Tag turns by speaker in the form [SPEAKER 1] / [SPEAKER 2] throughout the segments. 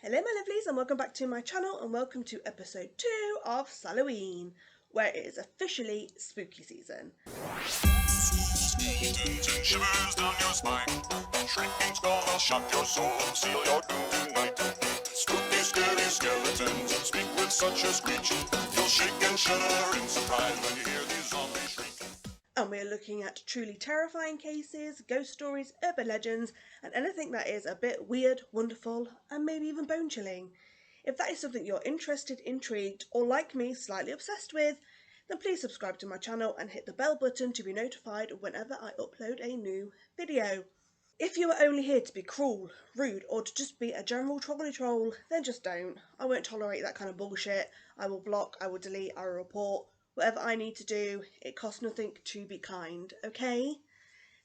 [SPEAKER 1] Hello my lovelies and welcome back to my channel and welcome to episode 2 of Salloween, where it is officially spooky season.
[SPEAKER 2] Shivers down your spine, shrinking's gonna shock your soul, seal your doom tonight. Spooky, scary skeletons speak with such a screech. You'll shake and shudder in surprise when you hear these zombies shriek.
[SPEAKER 1] And we're looking at truly terrifying cases, ghost stories, urban legends, and anything that is a bit weird, wonderful, and maybe even bone-chilling. If that is something you're interested, intrigued, or like me, slightly obsessed with, then please subscribe to my channel and hit the bell button to be notified whenever I upload a new video. If you are only here to be cruel, rude, or to just be a general trolley troll, then just don't. I won't tolerate that kind of bullshit. I will block, I will delete, I will report. Whatever I need to do, it costs nothing to be kind, okay?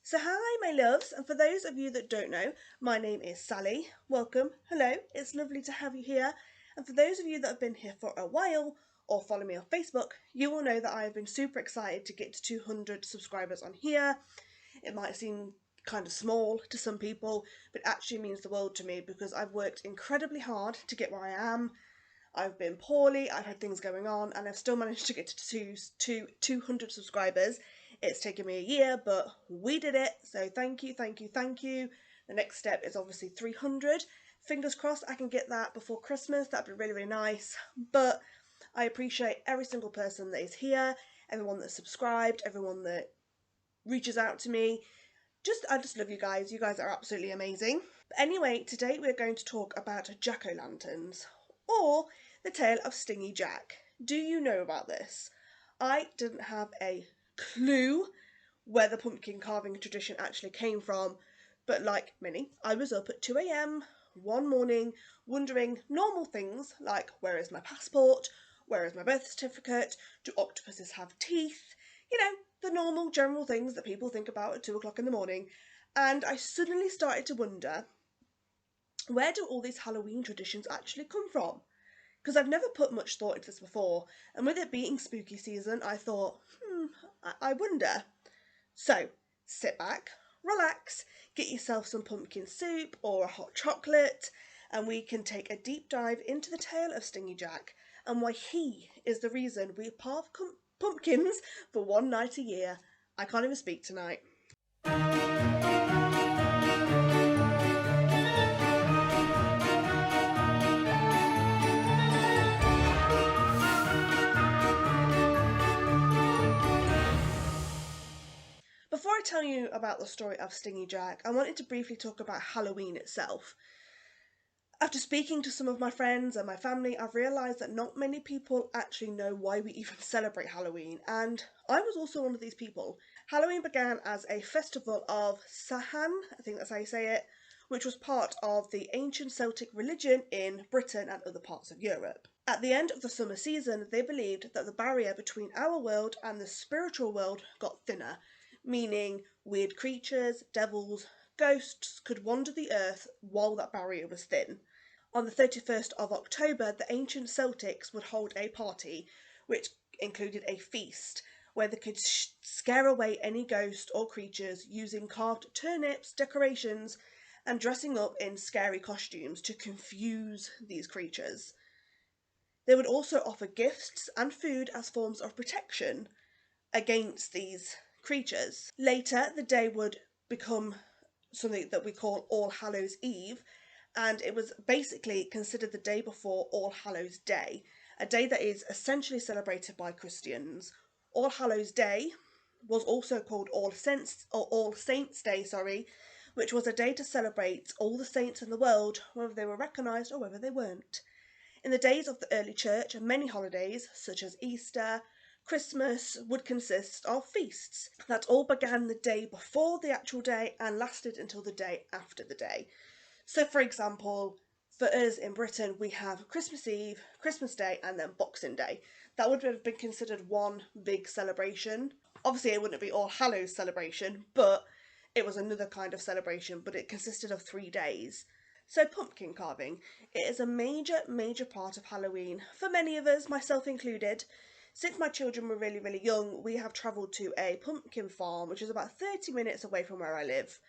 [SPEAKER 1] So hi my loves, and for those of you that don't know, my name is Sally. Welcome, hello, it's lovely to have you here. And for those of you that have been here for a while, or follow me on Facebook, you will know that I have been super excited to get to 200 subscribers on here. It might seem kind of small to some people, but it actually means the world to me because I've worked incredibly hard to get where I am. I've been poorly, I've had things going on, and I've still managed to get to 200 subscribers. It's taken me a year, but we did it, so thank you, thank you, thank you. The next step is obviously 300. Fingers crossed I can get that before Christmas. That'd be really, really nice. But I appreciate every single person that is here, everyone that's subscribed, everyone that reaches out to me. I just love you guys. You guys are absolutely amazing. But anyway, today we're going to talk about jack-o'-lanterns, or the tale of Stingy Jack. Do you know about this? I didn't have a clue where the pumpkin carving tradition actually came from, but like many, I was up at 2 a.m. one morning wondering normal things like, where is my passport? Where is my birth certificate? Do octopuses have teeth? You know, the normal general things that people think about at 2 o'clock in the morning. And I suddenly started to wonder, where do all these Halloween traditions actually come from? Because I've never put much thought into this before, and with it being spooky season, I thought, I wonder. So, sit back, relax, get yourself some pumpkin soup or a hot chocolate, and we can take a deep dive into the tale of Stingy Jack and why he is the reason we carve pumpkins for one night a year. I can't even speak tonight. Before I tell you about the story of Stingy Jack, I wanted to briefly talk about Halloween itself. After speaking to some of my friends and my family, I've realised that not many people actually know why we even celebrate Halloween, and I was also one of these people. Halloween began as a festival of Samhain, I think that's how you say it, which was part of the ancient Celtic religion in Britain and other parts of Europe. At the end of the summer season, they believed that the barrier between our world and the spiritual world got thinner, meaning weird creatures, devils, ghosts could wander the earth while that barrier was thin. On the 31st of October, the ancient Celtics would hold a party, which included a feast, where they could scare away any ghost or creatures using carved turnips, decorations, and dressing up in scary costumes to confuse these creatures. They would also offer gifts and food as forms of protection against these creatures. Later, the day would become something that we call All Hallows Eve, and it was basically considered the day before All Hallows Day, a day that is essentially celebrated by Christians. All Hallows Day was also called All Saints Day, which was a day to celebrate all the saints in the world, whether they were recognised or whether they weren't. In the days of the early church, many holidays, such as Easter, Christmas, would consist of feasts that all began the day before the actual day and lasted until the day after the day. So, for example, for us in Britain, we have Christmas Eve, Christmas Day, and then Boxing Day. That would have been considered one big celebration. Obviously, it wouldn't be All Hallows celebration, but it was another kind of celebration, but it consisted of 3 days. So pumpkin carving, it is a major part of Halloween for many of us, myself included. Since my children were really, really young, we have travelled to a pumpkin farm, which is about 30 minutes away from where I live.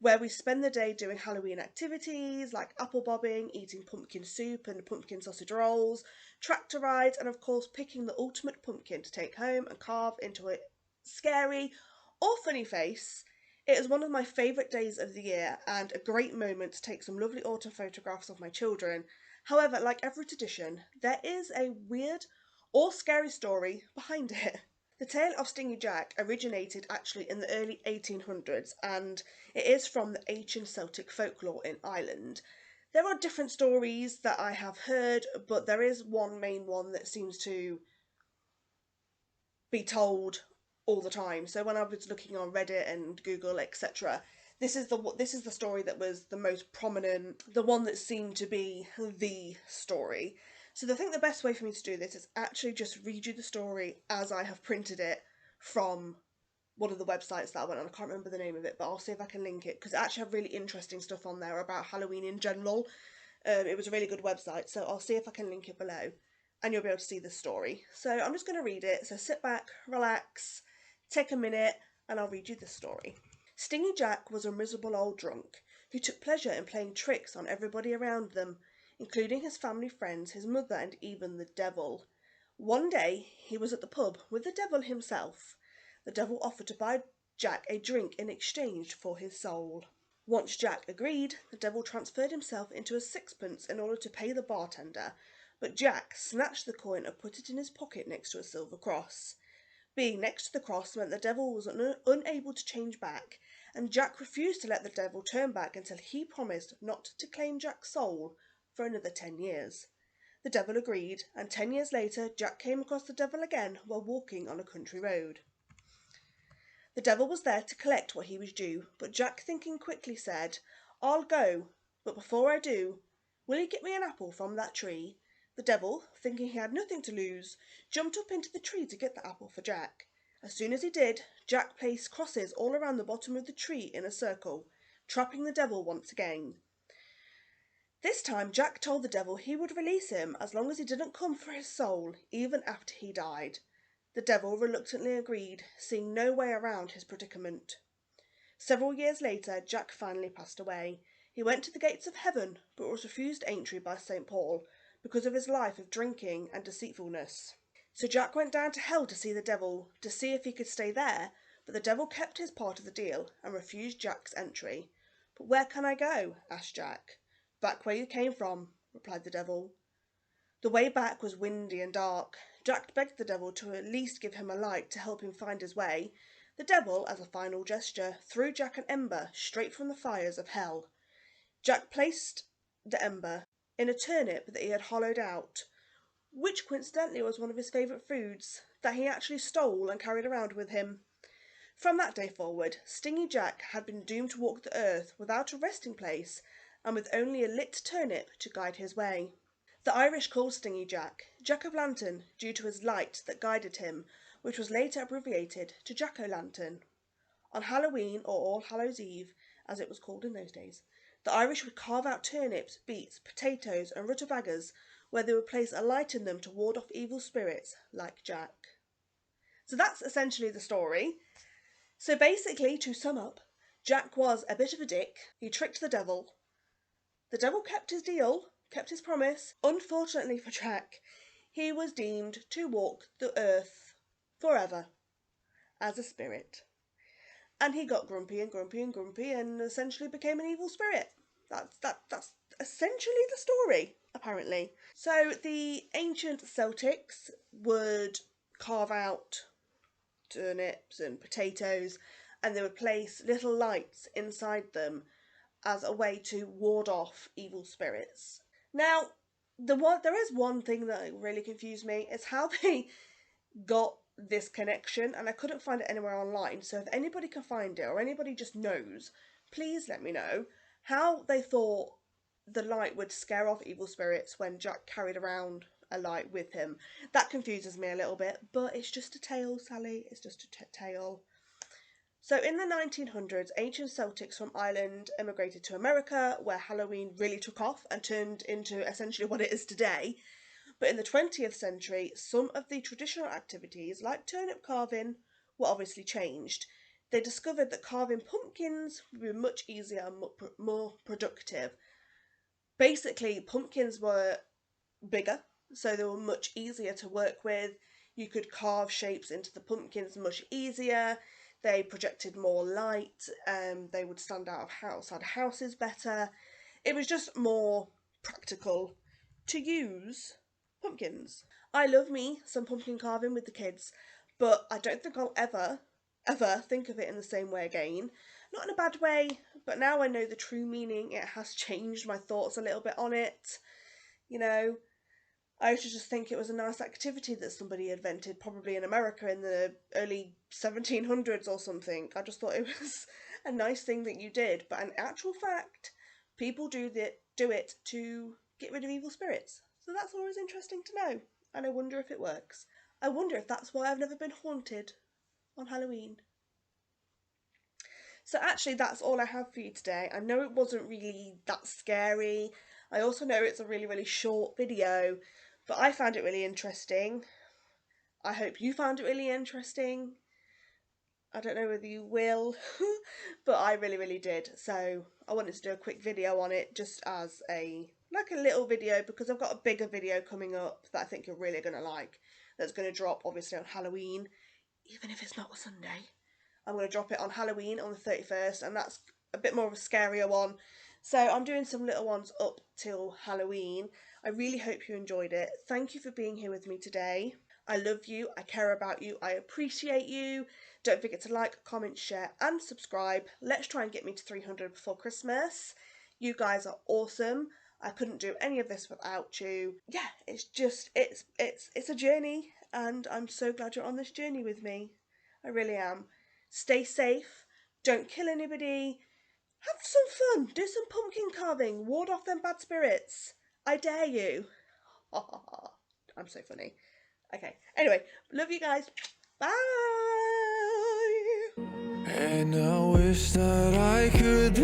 [SPEAKER 1] where we spend the day doing Halloween activities like apple bobbing, eating pumpkin soup and pumpkin sausage rolls, tractor rides, and of course picking the ultimate pumpkin to take home and carve into a scary or funny face. It is one of my favourite days of the year and a great moment to take some lovely autumn photographs of my children. However, like every tradition, there is a weird or scary story behind it. The tale of Stingy Jack originated actually in the early 1800s and it is from the ancient Celtic folklore in Ireland. There are different stories that I have heard, but there is one main one that seems to be told all the time. So when I was looking on Reddit and Google, etc., this is the story that was the most prominent, the one that seemed to be the story. So I think the best way for me to do this is actually just read you the story as I have printed it from one of the websites that I went on. I can't remember the name of it, but I'll see if I can link it because it actually have really interesting stuff on there about Halloween in general. It was a really good website, so I'll see if I can link it below and you'll be able to see the story. So I'm just going to read it, so sit back, relax, take a minute, and I'll read you the story. Stingy Jack was a miserable old drunk who took pleasure in playing tricks on everybody around them, including his family friends, his mother, and even the devil. One day he was at the pub with the devil himself. The devil offered to buy Jack a drink in exchange for his soul. Once Jack agreed, the devil transferred himself into a sixpence in order to pay the bartender, but Jack snatched the coin and put it in his pocket next to a silver cross. Being next to the cross meant the devil was unable to change back, and Jack refused to let the devil turn back until he promised not to claim Jack's soul for another 10 years. The devil agreed, and 10 years later Jack came across the devil again while walking on a country road. The devil was there to collect what he was due, but Jack, thinking quickly, said, "I'll go, but before I do, will you get me an apple from that tree?" The devil, thinking he had nothing to lose, jumped up into the tree to get the apple for Jack. As soon as he did, Jack placed crosses all around the bottom of the tree in a circle, trapping the devil once again. This time Jack told the devil he would release him as long as he didn't come for his soul, even after he died. The devil reluctantly agreed, seeing no way around his predicament. Several years later, Jack finally passed away. He went to the gates of heaven, but was refused entry by St. Paul because of his life of drinking and deceitfulness. So Jack went down to hell to see the devil, to see if he could stay there, but the devil kept his part of the deal and refused Jack's entry. "But where can I go?" asked Jack. "Back where you came from," replied the devil. The way back was windy and dark. Jack begged the devil to at least give him a light to help him find his way. The devil, as a final gesture, threw Jack an ember straight from the fires of hell. Jack placed the ember in a turnip that he had hollowed out, which coincidentally was one of his favourite foods, that he actually stole and carried around with him. From that day forward, Stingy Jack had been doomed to walk the earth without a resting place and with only a lit turnip to guide his way. The Irish called Stingy Jack Jack-o'-lantern due to his light that guided him, which was later abbreviated to Jack-o'-lantern. On Halloween, or All Hallows Eve, as it was called in those days, the Irish would carve out turnips, beets, potatoes and rutabagas, where they would place a light in them to ward off evil spirits, like Jack. So that's essentially the story. So basically, to sum up, Jack was a bit of a dick. He tricked the devil. The devil kept his deal, kept his promise. Unfortunately for Jack, he was deemed to walk the earth forever as a spirit. And he got grumpy and grumpy and grumpy and essentially became an evil spirit. That's essentially the story, apparently. So the ancient Celtics would carve out turnips and potatoes and they would place little lights inside them as a way to ward off evil spirits. Now, there is one thing that really confused me, is how they got this connection, and I couldn't find it anywhere online. So if anybody can find it or anybody just knows, please let me know how they thought the light would scare off evil spirits when Jack carried around a light with him. That confuses me a little bit, but it's just a tale, Sally. It's just a tale. So in the 1900s, ancient Celtics from Ireland emigrated to America, where Halloween really took off and turned into essentially what it is today. But in the 20th century, some of the traditional activities, like turnip carving, were obviously changed. they discovered that carving pumpkins would be much easier and more productive. Basically, pumpkins were bigger, so they were much easier to work with. You could carve shapes into the pumpkins much easier. They projected more light. They would stand out of outside houses better. It was just more practical to use pumpkins. I love me some pumpkin carving with the kids, but I don't think I'll ever think of it in the same way again. Not in a bad way, but now I know the true meaning. It has changed my thoughts a little bit on it. You know, I used to just think it was a nice activity that somebody invented, probably in America in the early 1700s or something. I just thought it was a nice thing that you did, but in actual fact, people do it to get rid of evil spirits. So that's always interesting to know, and I wonder if it works. I wonder if that's why I've never been haunted on Halloween. So actually that's all I have for you today. I know it wasn't really that scary. I also know it's a really short video, but I found it really interesting. I hope you found it really interesting. I don't know whether you will, but I really did. So I wanted to do a quick video on it just as a little video, because I've got a bigger video coming up that I think you're really going to like. That's going to drop obviously on Halloween, even if it's not a Sunday. I'm going to drop it on Halloween on the 31st, and that's a bit more of a scarier one. So I'm doing some little ones up till Halloween. I really hope you enjoyed it. Thank you for being here with me today. I love you, I care about you, I appreciate you. Don't forget to like, comment, share and subscribe. Let's try and get me to 300 before Christmas. You guys are awesome. I couldn't do any of this without you. Yeah, it's a journey, and I'm so glad you're on this journey with me. I really am. Stay safe, don't kill anybody, have some fun, do some pumpkin carving, ward off them bad spirits. I dare you. I'm so funny. Okay, anyway, love you guys. Bye.
[SPEAKER 2] And I wish that I could